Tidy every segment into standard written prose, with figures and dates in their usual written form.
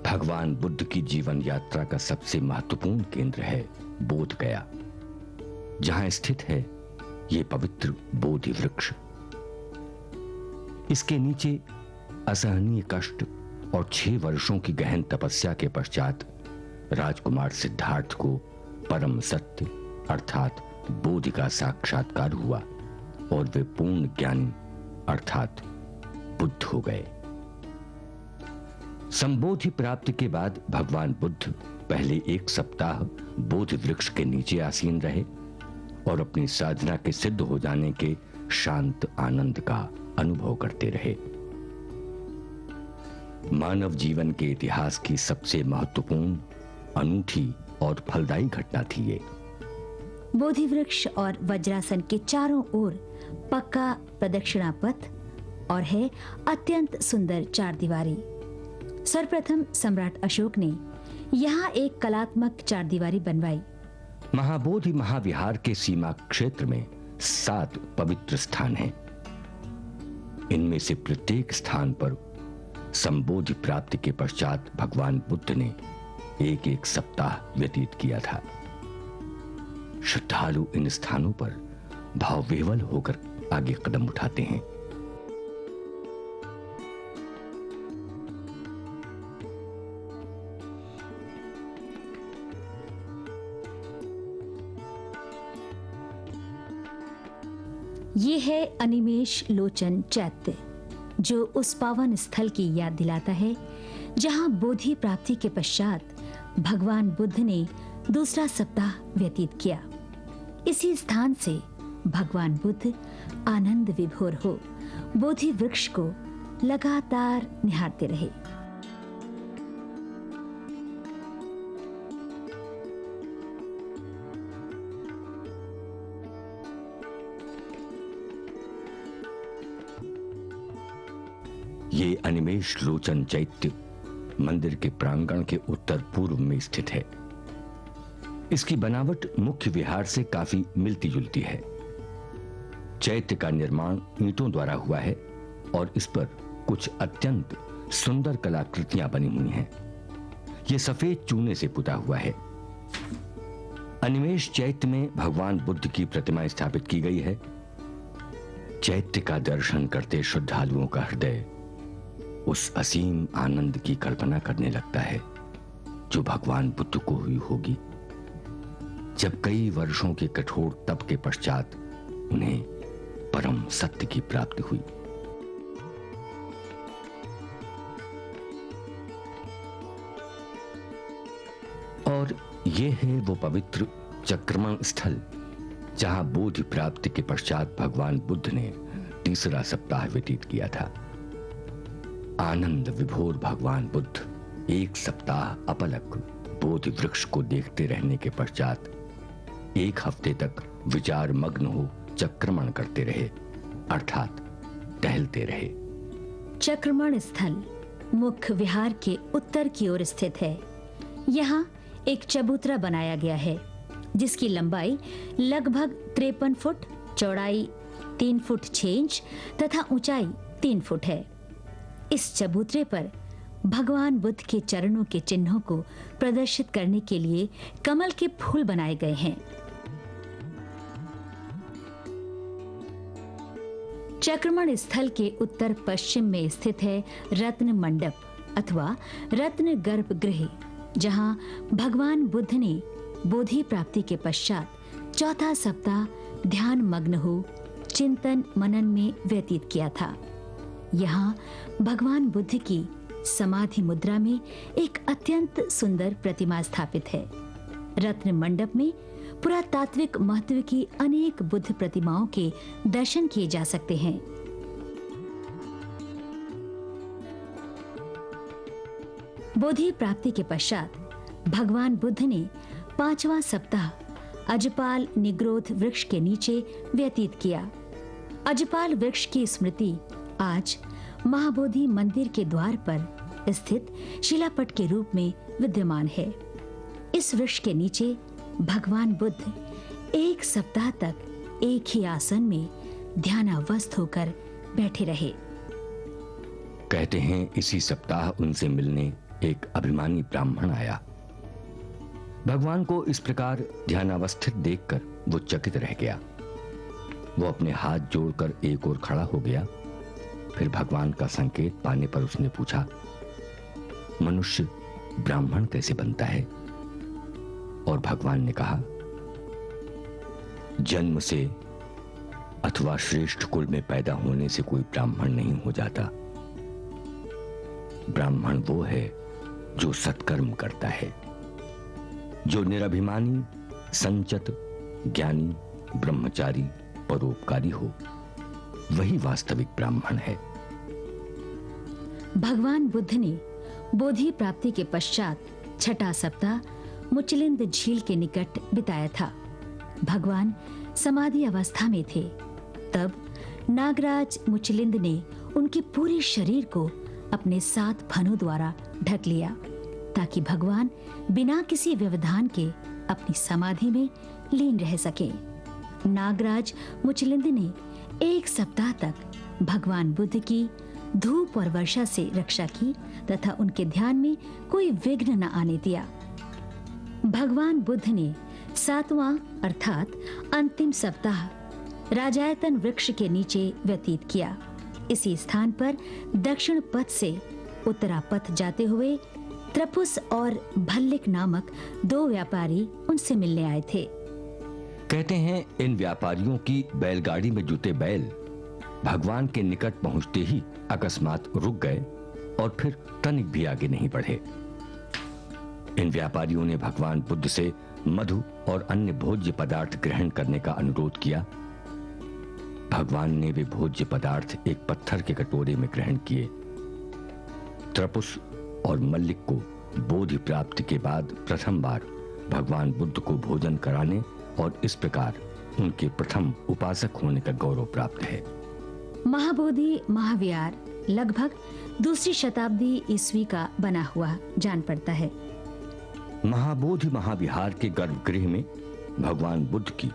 भगवान बुद्ध की जीवन यात्रा का सबसे महत्वपूर्ण केंद्र है बोध गया, जहां स्थित है यह पवित्र बोधि वृक्ष। इसके नीचे असहनीय कष्ट और 6 वर्षों की गहन तपस्या के पश्चात राजकुमार सिद्धार्थ को परम सत्य अर्थात बोधि का साक्षात्कार हुआ और वे पूर्ण ज्ञानी अर्थात बुद्ध हो गए। संबोधि प्राप्ति के बाद भगवान बुद्ध पहले 1 सप्ताह बोधि वृक्ष के नीचे आसीन रहे और अपनी साधना के सिद्ध हो जाने के शांत आनंद का अनुभव करते रहे। मानव जीवन के इतिहास की सबसे महत्वपूर्ण, अनूठी और फलदायी घटना थी ये। बोधि वृक्ष और वज्रासन के चारों ओर पक्का प्रदक्षिणा पथ और है अत्यंत सुंदर 4 दीवारी। सर्वप्रथम सम्राट अशोक ने यहाँ एक कलात्मक 4 दीवारी बनवाई। महाबोधि महाविहार के सीमा क्षेत्र में 7 पवित्र स्थान हैं। इनमें से प्रत्येक स्थान पर संबोधि प्राप्ति के पश्चात भगवान बुद्ध ने 1 सप्ताह व्यतीत किया था। श्रद्धालु इन स्थानों पर भाव विह्वल होकर आगे कदम उठाते हैं। ये है अनिमेष लोचन चैत्य, जो उस पावन स्थल की याद दिलाता है जहां बोधि प्राप्ति के पश्चात भगवान बुद्ध ने दूसरा सप्ताह व्यतीत किया। इसी स्थान से भगवान बुद्ध आनंद विभोर हो बोधि वृक्ष को लगातार निहारते रहे। ये अनिमेष लोचन चैत्य मंदिर के प्रांगण के उत्तर पूर्व में स्थित है। इसकी बनावट मुख्य विहार से काफी मिलती जुलती है। चैत्य का निर्माण ईंटों द्वारा हुआ है और इस पर कुछ अत्यंत सुंदर कलाकृतियां बनी हुई हैं। यह सफेद चूने से पुता हुआ है। अनिमेष चैत्य में भगवान बुद्ध की प्रतिमा स्थापित की गई है। चैत्य का दर्शन करते श्रद्धालुओं का हृदय उस असीम आनंद की कल्पना करने लगता है जो भगवान बुद्ध को हुई होगी जब कई वर्षों के कठोर तप के पश्चात उन्हें परम सत्य की प्राप्ति हुई। और यह है वो पवित्र चक्रमण स्थल जहां बोधि प्राप्ति के पश्चात भगवान बुद्ध ने तीसरा सप्ताह व्यतीत किया था। आनंद विभोर भगवान बुद्ध 1 सप्ताह अपलक बोधि वृक्ष को देखते रहने के पश्चात 1 हफ्ते तक विचार मग्न हो चक्रमण करते रहे अर्थात टहलते रहे। चक्रमण स्थल मुख्य विहार के उत्तर की ओर स्थित है। यहाँ एक चबूतरा बनाया गया है जिसकी लंबाई लगभग 53 फुट, चौड़ाई 3 फुट 6 इंच तथा ऊंचाई 3 फुट है। इस चबूतरे पर भगवान बुद्ध के चरणों के चिन्हों को प्रदर्शित करने के लिए कमल के फूल बनाए गए हैं। चक्रमण स्थल के उत्तर पश्चिम में स्थित है रत्न मंडप अथवा रत्न गर्भगृह, जहां भगवान बुद्ध ने बोधि प्राप्ति के पश्चात चौथा सप्ताह ध्यान मग्न हो चिंतन मनन में व्यतीत किया था। यहाँ भगवान बुद्ध की समाधि मुद्रा में एक अत्यंत सुंदर प्रतिमा स्थापित है। रत्न मंडप में पुरातात्विक महत्व की अनेक बुद्ध प्रतिमाओं के दर्शन किए जा सकते हैं। बोधि प्राप्ति के पश्चात भगवान बुद्ध ने 5वां सप्ताह अजपाल निग्रोध वृक्ष के नीचे व्यतीत किया। अजपाल वृक्ष की स्मृति आज महाबोधि मंदिर के द्वार पर स्थित शिलापट के रूप में विद्यमान है। इस वृक्ष के नीचे भगवान बुद्ध 1 सप्ताह तक एक ही आसन में ध्यानावस्थ होकर बैठे रहे। कहते हैं इसी सप्ताह उनसे मिलने एक अभिमानी ब्राह्मण आया। भगवान को इस प्रकार ध्यानावस्थित देखकर वो चकित रह गया। वो अपने हाथ जोड़कर एक ओर खड़ा हो गया। फिर भगवान का संकेत पाने पर उसने पूछा, मनुष्य ब्राह्मण कैसे बनता है? और भगवान ने कहा, जन्म से अथवा श्रेष्ठ कुल में पैदा होने से कोई ब्राह्मण नहीं हो जाता। ब्राह्मण वो है जो सत्कर्म करता है, जो निरभिमानी, संचत, ज्ञानी, ब्रह्मचारी, परोपकारी हो, वही वास्तविक ब्राह्मण है। भगवान बुद्ध ने बोधि प्राप्ति के पश्चात छठा सप्ताह मुचलिंद झील के निकट बिताया था। भगवान समाधि अवस्था में थे। तब नागराज मुचलिंद ने उनके पूरे शरीर को अपने 7 फनों द्वारा ढक लिया, ताकि भगवान बिना किसी व्यवधान के अपनी समाधि में लीन रह सके। नागराज मुचलिंद ने 1 सप्ताह तक भगवान बुद्ध की धूप और वर्षा से रक्षा की तथा उनके ध्यान में कोई विघ्न न आने दिया। भगवान बुद्ध ने 7वां अर्थात अंतिम सप्ताह राजायतन वृक्ष के नीचे व्यतीत किया। इसी स्थान पर दक्षिण पथ से उत्तरा पथ जाते हुए त्रपुस और भल्लिक नामक 2 व्यापारी उनसे मिलने आए थे। कहते हैं इन व्यापारियों की बैलगाड़ी में जुटे बैल भगवान के निकट पहुंचते ही अकस्मात रुक गए और फिर तनिक भी आगे नहीं बढ़े। इन व्यापारियों ने भगवान बुद्ध से मधु और अन्य भोज्य पदार्थ ग्रहण करने का अनुरोध किया। भगवान ने वे भोज्य पदार्थ एक पत्थर के कटोरे में ग्रहण किए। त्रपुस और मल्लिक को बोधि प्राप्ति के बाद प्रथम बार भगवान बुद्ध को भोजन कराने और इस प्रकार उनके प्रथम उपासक होने का गौरव प्राप्त है। महाबोधि महाविहार लगभग 2री शताब्दी ईस्वी का बना हुआ जान पड़ता है। महाबोधि महाविहार के गर्भगृह में भगवान बुद्ध की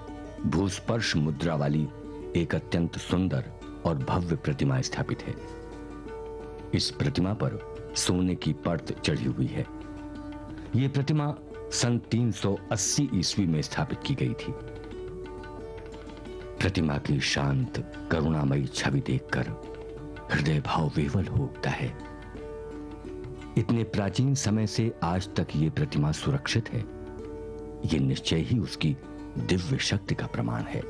भूस्पर्श मुद्रा वाली एक अत्यंत सुंदर और भव्य प्रतिमा स्थापित है। इस प्रतिमा पर सोने की परत चढ़ी हुई है। यह प्रतिमा सन 380 ईस्वी में स्थापित की गई थी। प्रतिमा की शांत करुणामयी छवि देखकर हृदय भाव विह्वल हो उठता है। इतने प्राचीन समय से आज तक ये प्रतिमा सुरक्षित है। ये निश्चय ही उसकी दिव्य शक्ति का प्रमाण है।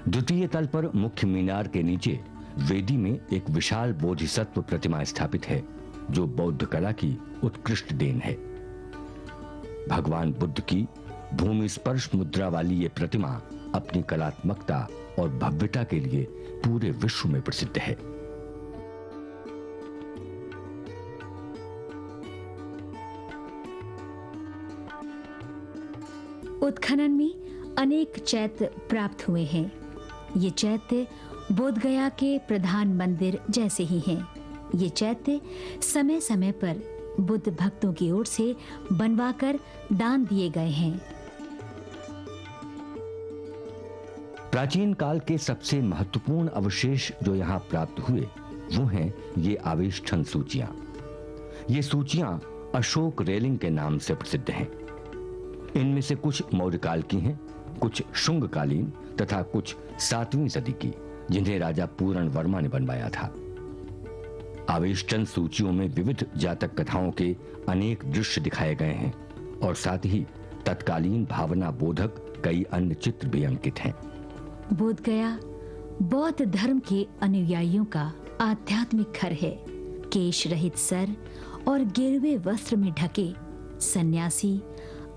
द्वितीय तल पर मुख्य मीनार के नीचे वेदी में एक विशाल बोधिसत्व प्रतिमा स्थापित है, जो बौद्ध कला की उत्कृष्ट देन है। भगवान बुद्ध की भूमि स्पर्श मुद्रा वाली ये प्रतिमा अपनी कलात्मकता और भव्यता के लिए पूरे विश्व में प्रसिद्ध है। उत्खनन में अनेक चैत्य प्राप्त हुए हैं। ये चैत्य बोधगया के प्रधान मंदिर जैसे ही हैं। ये चैत्य समय समय पर बुद्ध भक्तों की ओर से बनवाकर दान दिए गए हैं। प्राचीन काल के सबसे महत्वपूर्ण अवशेष जो यहाँ प्राप्त हुए वो हैं ये आवेष्ठन सूचियां। ये सूचियां अशोक रेलिंग के नाम से प्रसिद्ध हैं। इनमें से कुछ मौर्यकाल की हैं, कुछ शुंगकालीन तथा कुछ 7वीं सदी की, जिन्हें राजा पूर्ण वर्मा ने बनवाया था। आवेष्टन सूचियों में विविध जातक कथाओं के अनेक दृश्य दिखाए गए हैं और साथ ही तत्कालीन भावना बोधक कई अन्य चित्र भी अंकित हैं। बोधगया बौद्ध धर्म के अनुयायियों का आध्यात्मिक घर है। केश रहित सर और गिरवे वस्त्र में ढके सन्यासी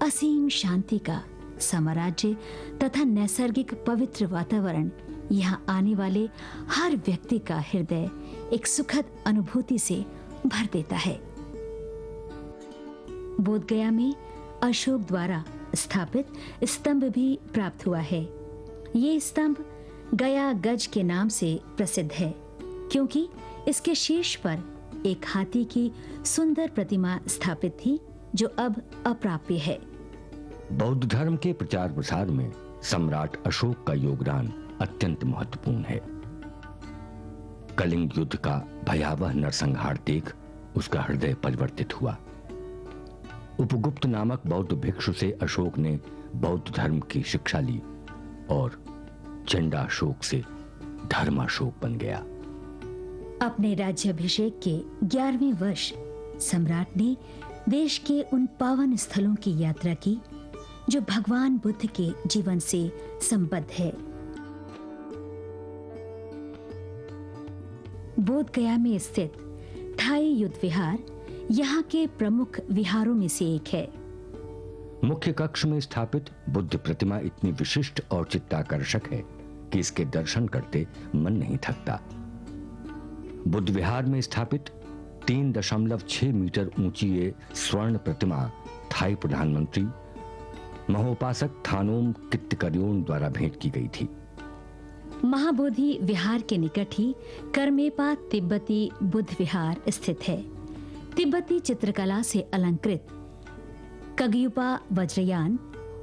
असीम शांति का साम्राज्य तथा नैसर्गिक पवित्र वातावरण यहाँ आने वाले हर व्यक्ति का हृदय एक सुखद अनुभूति से भर देता है। बोधगया में अशोक द्वारा स्थापित स्तंभ भी प्राप्त हुआ है। ये स्तंभ गया गज के नाम से प्रसिद्ध है, क्योंकि इसके शीर्ष पर एक हाथी की सुंदर प्रतिमा स्थापित थी, जो अब अप्राप्य है। बौद्ध धर्म के प्रचार प्रसार में सम्राट अशोक का योगदान अत्यंत महत्वपूर्ण है। कलिंग युद्ध का भयावह नरसंहार देख उसका हृदय परिवर्तित हुआ। उपगुप्त नामक बौद्ध भिक्षु से अशोक ने बौद्ध धर्म की शिक्षा ली और चंडाशोक से धर्माशोक बन गया। अपने राज्याभिषेक के 11वें वर्ष सम्राट ने देश के उन पावन स्थलों की यात्रा की जो भगवान बुद्ध के जीवन से संबद्ध है। बोध गया में स्थित थाई युद्ध विहार यहाँ के प्रमुख विहारों में से एक है। मुख्य कक्ष में स्थापित बुद्ध प्रतिमा इतनी विशिष्ट और चित्ताकर्षक है कि इसके दर्शन करते मन नहीं थकता। बुद्ध विहार में स्थापित 3.6 मीटर ऊंची ये स्वर्ण प्रतिमा थाई प्रधानमंत्री महोपासक थानोम कित्तकर्योन द्वारा भेंट की गई थी। महाबोधि विहार के निकट ही करमेपा तिब्बती बुद्ध विहार स्थित है। तिब्बती चित्रकला से अलंकृत कग्युपा वज्रयान,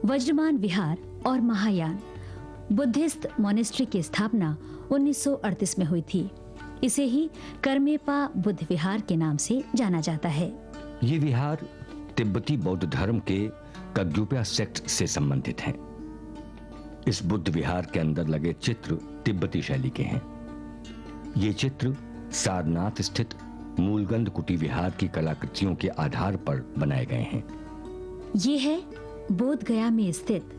वज्रमान विहार और महायान बुद्धिस्ट मॉनेस्ट्री की स्थापना 1938 में हुई थी। इसे ही करमेपा बुद्ध विहार के नाम से जाना जाता है। ये विहार तिब्बती बौद्ध धर्म के कग्युपा सेक्ट से संबंधित है। इस बुद्ध विहार के अंदर लगे चित्र तिब्बती शैली के हैं। ये चित्र सारनाथ स्थित मूलगंध कुटी विहार की कलाकृतियों के आधार पर बनाए गए हैं। ये है बोध गया में स्थित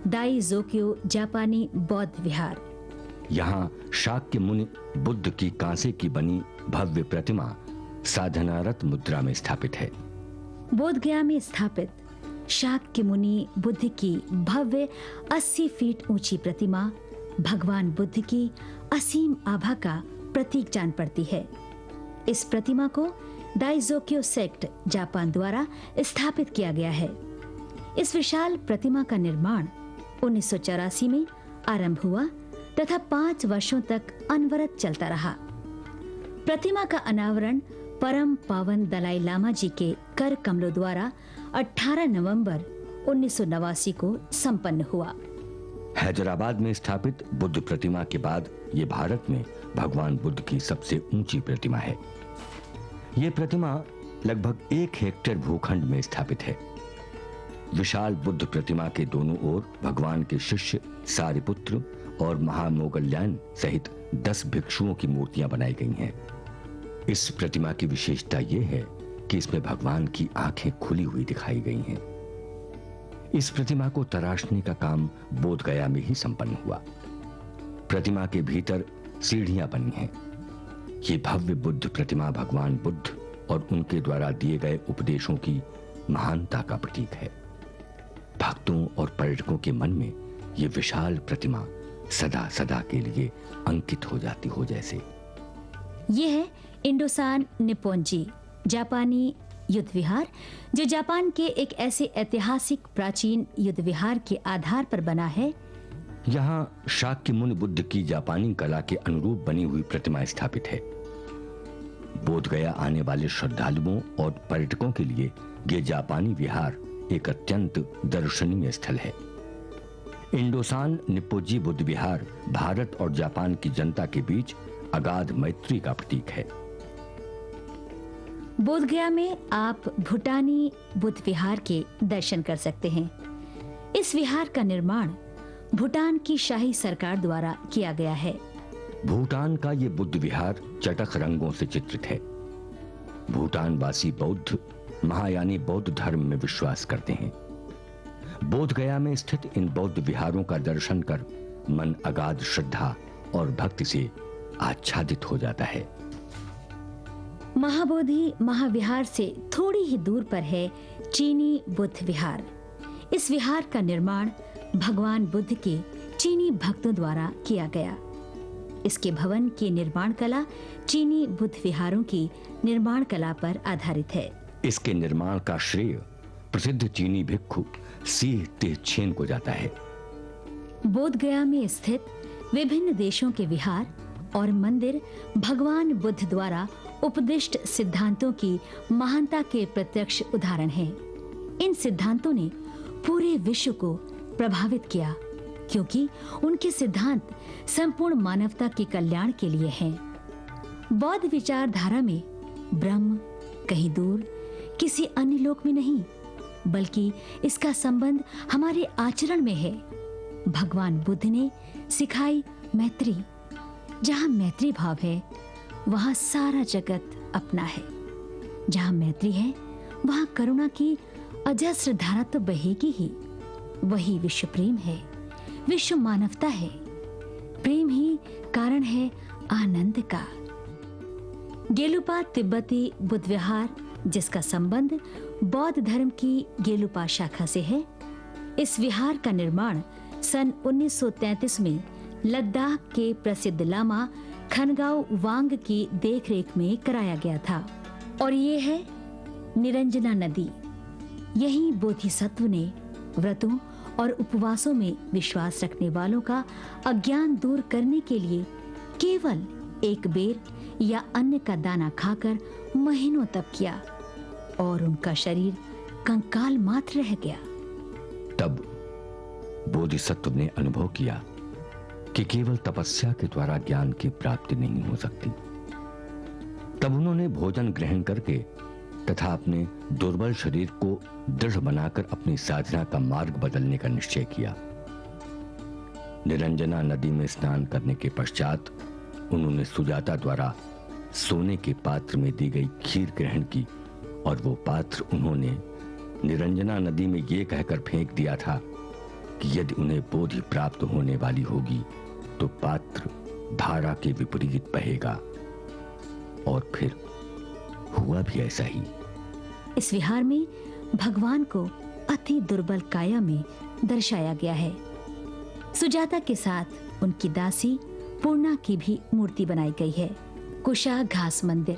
दाइजोक्यो जापानी बौद्ध विहार। यहाँ शाक्य मुनि बुद्ध की कांसे की बनी भव्य प्रतिमा साधनारत मुद्रा में स्थापित है। बोध गया में स्थापित शाक्य मुनि बुद्ध की भव्य 80 फीट ऊंची प्रतिमा भगवान बुद्ध की असीम आभा का प्रतीक जान पड़ती है। इस प्रतिमा को दाइजोक्यो सेक्ट जापान द्वारा स्थापित किया गया है। इस विशाल प्रतिमा का निर्माण 1984 में आरंभ हुआ तथा 5 वर्षों तक अनवरत चलता रहा। प्रतिमा का अनावरण परम पावन दलाई लामा जी के कर कमलों द्वारा 18 नवंबर 1989 को संपन्न हुआ। हैदराबाद में स्थापित बुद्ध प्रतिमा के बाद ये भारत में भगवान बुद्ध की सबसे ऊंची प्रतिमा है। ये प्रतिमा लगभग 1 हेक्टेयर भूखंड में स्थापित है। विशाल बुद्ध प्रतिमा के दोनों ओर भगवान के शिष्य सारिपुत्र और महामोगल्यान सहित 10 भिक्षुओं की मूर्तियां बनाई गई हैं। इस प्रतिमा की विशेषता यह है कि इसमें भगवान की आंखें खुली हुई दिखाई गई हैं। इस प्रतिमा को तराशने का काम बोध गया में ही संपन्न हुआ। प्रतिमा के भीतर सीढ़ियां बनी हैं। ये भव्य बुद्ध प्रतिमा भगवान बुद्ध और उनके द्वारा दिए गए उपदेशों की महानता का प्रतीक है। भक्तों और पर्यटकों के मन में ये विशाल प्रतिमा सदा सदा के लिए अंकित हो जाती हो जैसे। ये है इंडोसान निप्पोंजी जापानी युद्ध विहार, जो जापान के एक ऐसे ऐतिहासिक प्राचीन युद्ध विहार के आधार पर बना है। यहाँ शाक्य मुनि बुद्ध की जापानी कला के अनुरूप बनी हुई प्रतिमा स्थापित है। बोध गया आने वाले श्रद्धालुओं और पर्यटकों के लिए ये जापानी विहार एक अत्यंत दर्शनीय स्थल है। इंडोसान निप्पोंजी बुद्ध विहार भारत और जापान की जनता के बीच अगाध मैत्री का प्रतीक है। बोध गया में आप भूटानी बुद्ध विहार के दर्शन कर सकते हैं। इस विहार का निर्माण भूटान की शाही सरकार द्वारा किया गया है। भूटान का ये बुद्ध विहार चटख रंगों से चित्रित है। भूटान वासी बौद्ध महायानी बौद्ध धर्म में विश्वास करते हैं। बोध गया में स्थित इन बौद्ध विहारों का दर्शन कर मन अगाध श्रद्धा और भक्ति से आच्छादित हो जाता है। महाबोधि महाविहार से थोड़ी ही दूर पर है चीनी बुद्ध विहार। इस विहार का निर्माण भगवान बुद्ध के चीनी भक्तों द्वारा किया गया। इसके भवन की निर्माण कला चीनी बुद्ध विहारों की निर्माण कला पर आधारित है। इसके निर्माण का श्रेय प्रसिद्ध चीनी भिक्षु सी तेहछेन को जाता है। बोध गया में स्थित विभिन्न देशों के विहार और मंदिर भगवान बुद्ध द्वारा उपदिष्ट सिद्धांतों की महानता के प्रत्यक्ष उदाहरण हैं। इन सिद्धांतों ने पूरे विश्व को प्रभावित किया, क्योंकि उनके सिद्धांत संपूर्ण मानवता के कल्याण के लिए हैं। बौद्ध विचारधारा में ब्रह्म कहीं दूर किसी अन्य लोक में नहीं, बल्कि इसका संबंध हमारे आचरण में है। भगवान बुद्ध ने सिखाई मैत्री। जहां मैत्री भाव है, वहां सारा जगत अपना है। जहां मैत्री है, वहां करुणा की अजस्र धारा तो बहेगी ही। वही विश्व प्रेम है, विश्व मानवता है। प्रेम ही कारण है आनंद का। गेलुपा तिब्बती बुद्ध विहार, जिसका संबंध बौद्ध धर्म की गेलुपा शाखा से है। इस विहार का निर्माण सन 1933 में लद्दाख के प्रसिद्ध लामा खनगाओ वांग की देखरेख में कराया गया था। और ये है निरंजना नदी। यही बोधिसत्व ने व्रतों और उपवासों में विश्वास रखने वालों का अज्ञान दूर करने के लिए केवल एक बेर या अन्न का दाना खाकर महीनों तप किया, और उनका शरीर कंकाल मात्र रह गया। तब बोधिसत्व ने अनुभव किया कि केवल तपस्या के द्वारा ज्ञान की प्राप्ति नहीं हो सकती। तब उन्होंने भोजन ग्रहण करके तथा अपने दुर्बल शरीर को दृढ़ बनाकर अपनी साधना का मार्ग बदलने का निश्चय किया। निरंजना नदी में स्नान करने के पश्चात उन्होंने सुजाता द्वारा सोने के पात्र में दी गई खीर ग्रहण की, और वो पात्र उन्होंने निरंजना नदी में ये कहकर फेंक दिया था कि यदि उन्हें बोधि प्राप्त होने वाली होगी तो पात्र धारा के विपरीत बहेगा। और फिर हुआ भी ऐसा ही। इस विहार में भगवान को अति दुर्बल काया में दर्शाया गया है। सुजाता के साथ उनकी दासी पूर्णा की भी मूर्ति बनाई गई है। कुशा घास मंदिर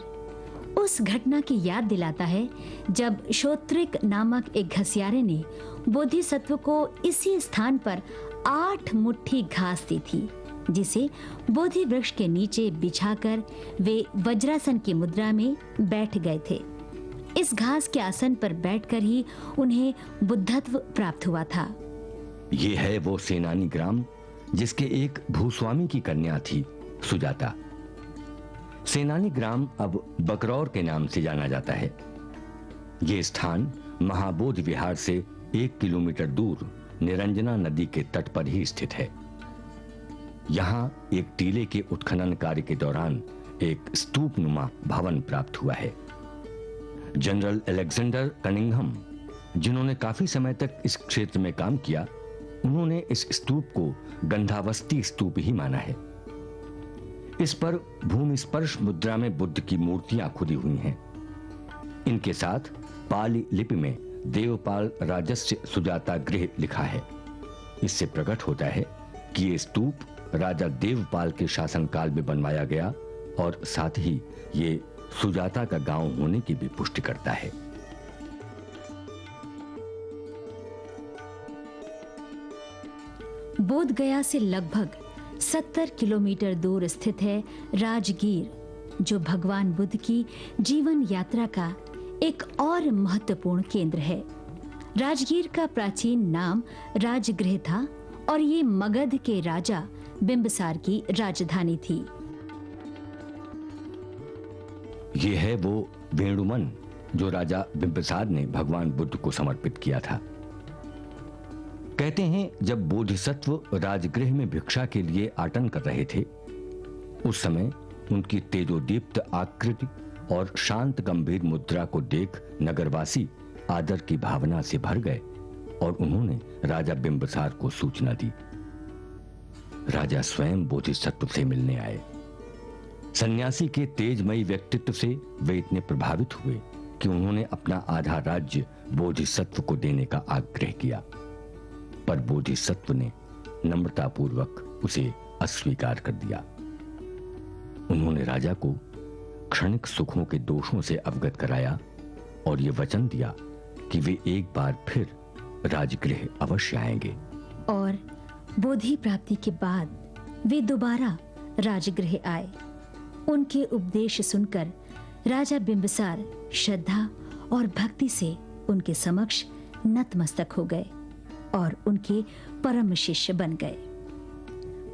उस घटना की याद दिलाता है जब शोत्रिक नामक एक घसियारे ने बोधिसत्व को इसी स्थान पर 8 मुट्ठी घास दी थी, जिसे बोधि वृक्ष के नीचे बिछाकर वे वज्रासन की मुद्रा में बैठ गए थे। इस घास के आसन पर बैठकर ही उन्हें बुद्धत्व प्राप्त हुआ था। ये है वो सेनानी ग्राम जिसके एक भूस्वामी की कन्या थी सुजाता। सेनानी ग्राम अब बकरौर के नाम से जाना जाता है। ये स्थान महाबोधि विहार से 1 किलोमीटर दूर निरंजना नदी के तट पर ही स्थित है। यहाँ एक टीले के उत्खनन कार्य के दौरान एक स्तूप नुमा भवन प्राप्त हुआ है। जनरल अलेक्जेंडर कनिंघम, जिन्होंने काफी समय तक इस क्षेत्र में काम किया, उन्होंने इस स्तूप को गंधावस्ती स्तूप ही माना है। इस पर भूमि स्पर्श मुद्रा में बुद्ध की मूर्तियां खुदी हुई हैं। इनके साथ पाली लिपि में देवपाल राजस्य सुजाता गृह लिखा है। इससे प्रकट होता है कि ये स्तूप राजा देवपाल के शासनकाल में बनवाया गया, और साथ ही ये सुजाता का गांव होने की भी पुष्टि करता है। बोध गया से लगभग 70 किलोमीटर दूर स्थित है राजगीर, जो भगवान बुद्ध की जीवन यात्रा का एक और महत्वपूर्ण केंद्र है। राजगीर का प्राचीन नाम राजगृह था, और ये मगध के राजा बिंबसार की राजधानी थी। ये है वो वेणुवन जो राजा बिंबसार ने भगवान बुद्ध को समर्पित किया था। कहते हैं जब बोधिसत्व राजगृह में भिक्षा के लिए आटन कर रहे थे, उस समय उनकी तेजोदीप्त आकृति और शांत गंभीर मुद्रा को देख नगरवासी आदर की भावना से भर गए, और उन्होंने राजा बिंबसार को सूचना दी। राजा स्वयं बोधिसत्व से मिलने आए। सन्यासी के तेजमयी व्यक्तित्व से वे इतने प्रभावित हुए कि उन्होंने अपना आधा राज्य बोधिसत्व को देने का आग्रह किया, पर बोधिसत्व ने नम्रतापूर्वक उसे अस्वीकार कर दिया। उन्होंने राजा को क्षणिक सुखों के दोषों से अवगत कराया और ये वचन दिया कि वे एक बार फिर राजगृह अवश्य आएंगे। और बोधि प्राप्ति के बाद वे दोबारा राजगृह आए। उनके उपदेश सुनकर राजा बिंबसार श्रद्धा और भक्ति से उनके समक्ष नतमस्तक हो गए। और उनके परम शिष्य बन गए।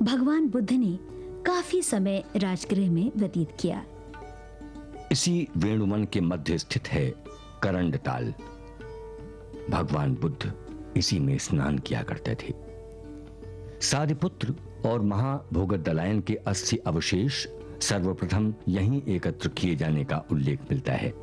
भगवान बुद्ध ने काफी समय राजगृह में व्यतीत किया। इसी वेणुवन के मध्य स्थित है करंड ताल। भगवान बुद्ध इसी में स्नान किया करते थे। सारिपुत्र और महाभोगदलायन के अस्थि अवशेष सर्वप्रथम यहीं एकत्र किए जाने का उल्लेख मिलता है।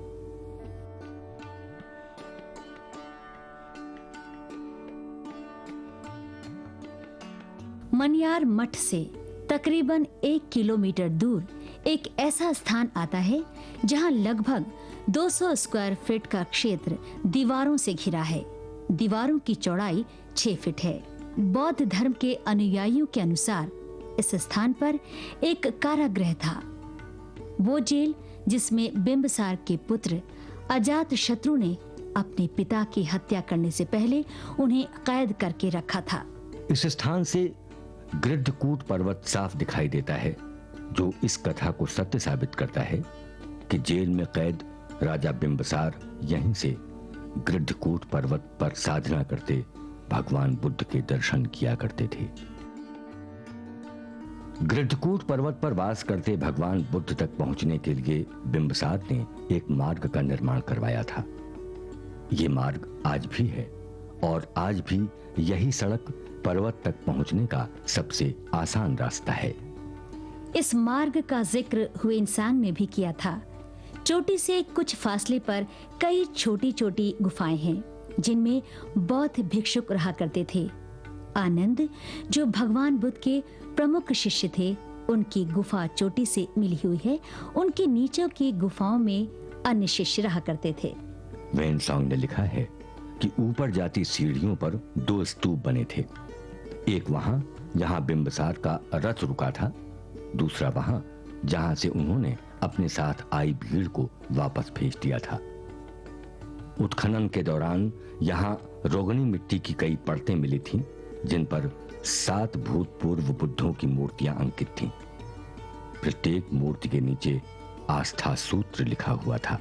मनियार मठ से तकरीबन 1 किलोमीटर दूर एक ऐसा स्थान आता है जहां लगभग 200 स्क्वायर फीट का क्षेत्र दीवारों से घिरा है। दीवारों की चौड़ाई 6 फीट है। बौद्ध धर्म के अनुयायियों के अनुसार इस स्थान पर एक कारागृह था, वो जेल जिसमें बिंबसार के पुत्र अजातशत्रु ने अपने पिता की हत्या करने से पहले उन्हें कैद करके रखा था। इस स्थान से गृद्धकूट पर्वत साफ दिखाई देता है, जो इस कथा को सत्य साबित करता है कि जेल में कैद राजा बिंबसार यहीं से गृद्धकूट पर्वत पर साधना करते भगवान बुद्ध के दर्शन किया करते थे। गृद्धकूट पर्वत पर वास करते भगवान बुद्ध तक पहुंचने के लिए बिंबसार ने एक मार्ग का निर्माण करवाया था। ये मार्ग आज भी है और आज भी यही सड़क पर्वत तक पहुंचने का सबसे आसान रास्ता है। इस मार्ग का जिक्र हुएनसांग ने भी किया था। चोटी से कुछ फासले पर कई छोटी छोटी गुफाएं हैं जिनमें बौद्ध भिक्षुक रहा करते थे। आनंद, जो भगवान बुद्ध के प्रमुख शिष्य थे, उनकी गुफा चोटी से मिली हुई है। उनके नीचे की गुफाओं में अन्य शिष्य रहा करते थे। वेनसांग ने लिखा है कि ऊपर जाती सीढ़ियों पर 2 स्तूप बने थे। एक वहां जहां बिंबसार का रथ रुका था, दूसरा वहां जहां से उन्होंने अपने साथ आई भीड़ को वापस भेज दिया था। उत्खनन के दौरान यहां रोगनी मिट्टी की कई परतें मिली थीं, जिन पर 7 भूतपूर्व बुद्धों की मूर्तियां अंकित थीं। प्रत्येक मूर्ति के नीचे आस्था सूत्र लिखा हुआ था।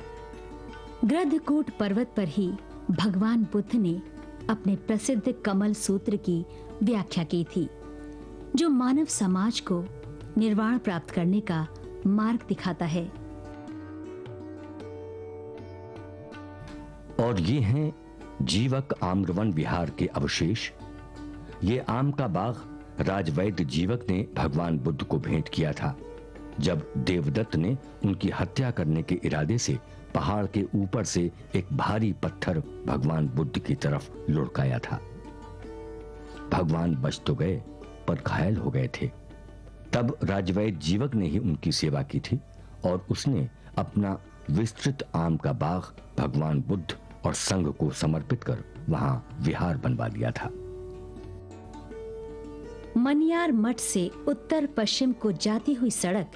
गृद्धकूट पर्वत पर ही भगवान बुद्ध ने अपने प्रसिद्ध कमल सूत्र की व्याख्या की थी, जो मानव समाज को निर्वाण प्राप्त करने का मार्ग दिखाता है। और ये हैं जीवक आम्रवन विहार के अवशेष। ये आम का बाग राजवैद्य जीवक ने भगवान बुद्ध को भेंट किया था, जब देवदत्त ने उनकी हत्या करने के इरादे से पहाड़ के ऊपर से एक भारी पत्थर भगवान बुद्ध की तरफ लुढ़काया था। भगवान बच तो गए पर घायल हो गए थे। तब राजवैद्य जीवक ने ही उनकी सेवा की थी और उसने अपना विस्तृत आम का बाग भगवान बुद्ध और संघ को समर्पित कर वहां विहार बनवा दिया था। मनियार मठ से उत्तर पश्चिम को जाती हुई सड़क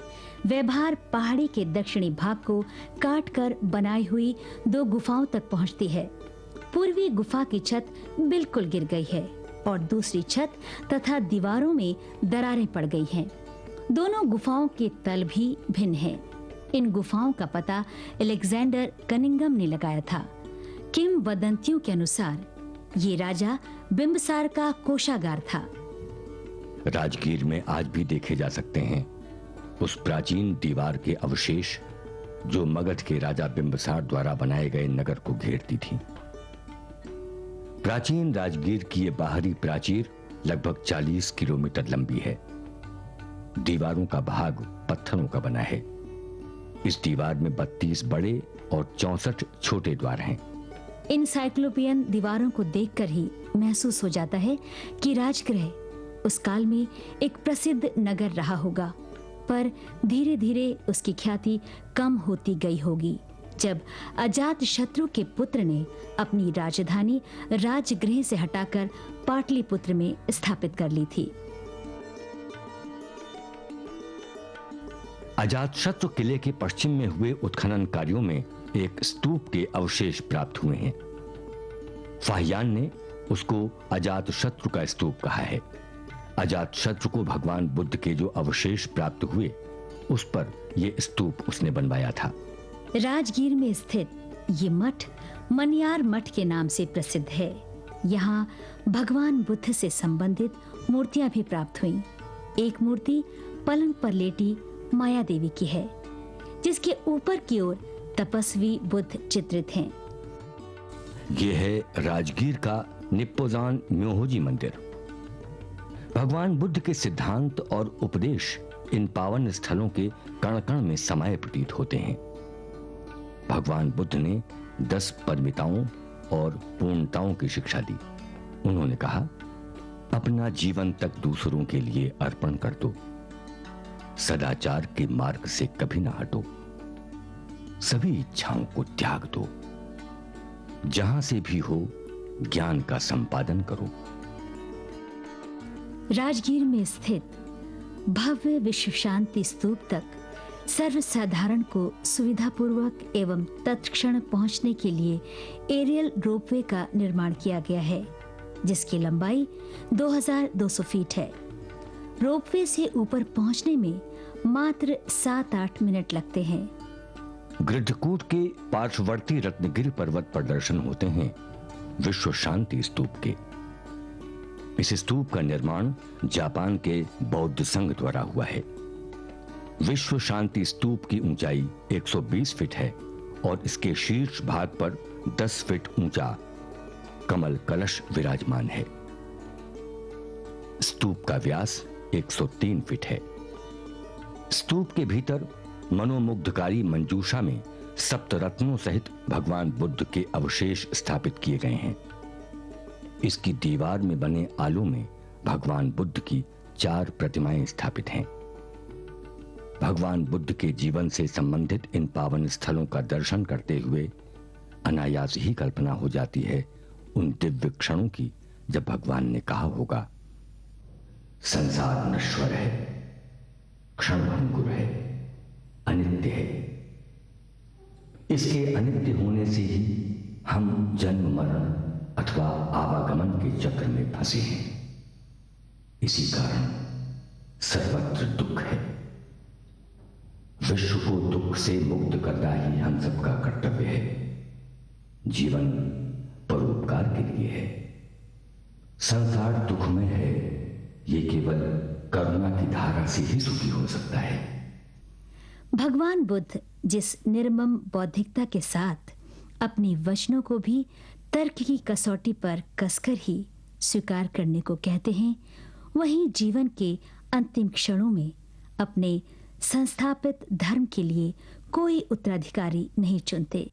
व्यवहार पहाड़ी के दक्षिणी भाग को काटकर बनाई हुई 2 गुफाओं तक पहुंचती है। पूर्वी गुफा की छत बिल्कुल गिर गई है और दूसरी छत तथा दीवारों में दरारें पड़ गई हैं। दोनों गुफाओं के तल भी भिन्न हैं। इन गुफाओं का पता अलेक्जेंडर कनिंगम ने लगाया था। किंवदंतियों के अनुसार ये राजा बिंबसार का कोषागार था। राजगीर में आज भी देखे जा सकते हैं उस प्राचीन दीवार के अवशेष जो मगध के राजा बिंबसार द्वारा बनाए गए नगर को घेरती थी। प्राचीन राजगीर की ये बाहरी प्राचीर लगभग 40 किलोमीटर लंबी है। दीवारों का भाग पत्थरों का बना है। इस दीवार में 32 बड़े और 64 छोटे द्वार हैं। इन साइक्लोपियन दीवारों को देखकर ही महसूस हो जाता है कि राजगृह उस काल में एक प्रसिद्ध नगर रहा होगा, पर धीरे धीरे उसकी ख्याति कम होती गई होगी जब अजातशत्रु के पुत्र ने अपनी राजधानी राजगृह से हटाकर पाटलिपुत्र में स्थापित कर ली थी। अजातशत्रु किले के पश्चिम में हुए उत्खनन कार्यों में एक स्तूप के अवशेष प्राप्त हुए हैं। फाहियान ने उसको अजातशत्रु का स्तूप कहा है। अजातशत्रु को भगवान बुद्ध के जो अवशेष प्राप्त हुए, उस पर यह स्तूप उसने बनवाया था। राजगीर में स्थित ये मठ मनियार मठ के नाम से प्रसिद्ध है। यहाँ भगवान बुद्ध से संबंधित मूर्तियां भी प्राप्त हुईं। एक मूर्ति पलंग पर लेटी माया देवी की है, जिसके ऊपर की ओर तपस्वी बुद्ध चित्रित हैं। यह है राजगीर का निप्पोजान म्योहोजी मंदिर। भगवान बुद्ध के सिद्धांत और उपदेश इन पावन स्थलों के कण कण में समाये प्रतीत होते हैं। भगवान बुद्ध ने 10 परमिताओं और पूर्णताओं की शिक्षा दी। उन्होंने कहा, अपना जीवन तक दूसरों के लिए अर्पण कर दो, सदाचार के मार्ग से कभी ना हटो, सभी इच्छाओं को त्याग दो, जहां से भी हो ज्ञान का संपादन करो। राजगीर में स्थित भव्य विश्व शांति स्तूप तक सर्वसाधारण को सुविधापूर्वक एवं तत्क्षण पहुंचने के लिए एरियल रोपवे का निर्माण किया गया है, जिसकी लंबाई 2200 फीट है। रोपवे से ऊपर पहुंचने में मात्र 7-8 मिनट लगते हैं। गृद्धकूट के पार्श्ववर्ती रत्नगिरि पर्वत पर दर्शन होते हैं विश्व शांति स्तूप के। इस स्तूप का निर्माण जापान के बौद्ध संघ द्वारा हुआ है। विश्व शांति स्तूप की ऊंचाई 120 फीट है और इसके शीर्ष भाग पर 10 फीट ऊंचा कमल कलश विराजमान है। स्तूप का व्यास 103 फीट है। स्तूप के भीतर मनोमुग्धकारी मंजूषा में सप्तरत्नों सहित भगवान बुद्ध के अवशेष स्थापित किए गए हैं। इसकी दीवार में बने आलों में भगवान बुद्ध की 4 प्रतिमाएं स्थापित हैं। भगवान बुद्ध के जीवन से संबंधित इन पावन स्थलों का दर्शन करते हुए अनायास ही कल्पना हो जाती है उन दिव्य क्षणों की जब भगवान ने कहा होगा, संसार नश्वर है, क्षणभंगुर है, अनित्य है। इसके अनित्य होने से ही हम जन्म मरण अथवा आवागमन के चक्र में फंसे हैं। इसी कारण सर्वत्र दुख है। विश्व को दुख से मुक्त करना ही हम सबका कर्तव्य है। जीवन परोपकार के लिए है। संसार दुखमय है, ये केवल करुणा की धारा से ही सुखी हो सकता है। भगवान बुद्ध जिस निर्मम बौद्धिकता के साथ अपनी वचनों को भी तर्क की कसौटी पर कसकर ही स्वीकार करने को कहते हैं, वहीं जीवन के अंतिम क्षणों में अपने संस्थापित धर्म के लिए कोई उत्तराधिकारी नहीं चुनते।